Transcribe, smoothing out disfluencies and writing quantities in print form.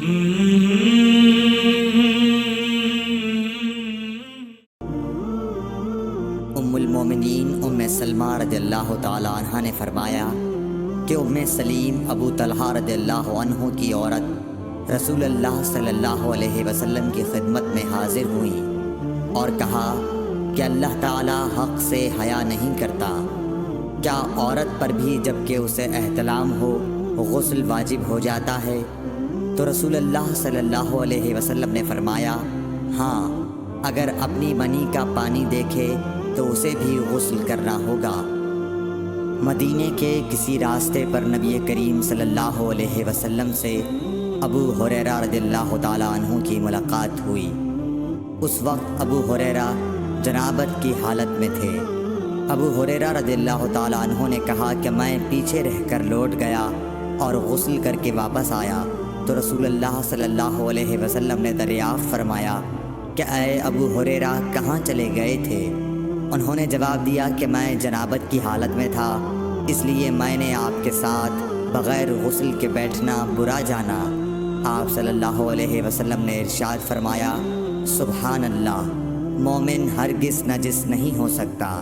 ام المومنین ام سلمہ رضی اللہ تعالی عنہ نے فرمایا کہ ام سلیم ابو طلحہ رضی اللہ عنہ کی عورت رسول اللہ صلی اللہ علیہ وسلم کی خدمت میں حاضر ہوئیں اور کہا کہ اللہ تعالی حق سے حیا نہیں کرتا، کیا عورت پر بھی جب کہ اسے احتلام ہو غسل واجب ہو جاتا ہے؟ تو رسول اللہ صلی اللہ علیہ وسلم نے فرمایا ہاں، اگر اپنی منی کا پانی دیکھے تو اسے بھی غسل کرنا ہوگا۔ مدینے کے کسی راستے پر نبی کریم صلی اللہ علیہ وسلم سے ابو ہریرہ رضی اللہ تعالیٰ عنہ کی ملاقات ہوئی۔ اس وقت ابو ہریرہ جنابت کی حالت میں تھے۔ ابو ہریرہ رضی اللہ تعالیٰ عنہ نے کہا کہ میں پیچھے رہ کر لوٹ گیا اور غسل کر کے واپس آیا تو رسول اللہ صلی اللہ علیہ وسلم نے دریافت فرمایا کہ اے ابو ہریرہ کہاں چلے گئے تھے؟ انہوں نے جواب دیا کہ میں جنابت کی حالت میں تھا، اس لیے میں نے آپ کے ساتھ بغیر غسل کے بیٹھنا برا جانا۔ آپ صلی اللہ علیہ وسلم نے ارشاد فرمایا سبحان اللہ، مومن ہرگز نجس نہیں ہو سکتا۔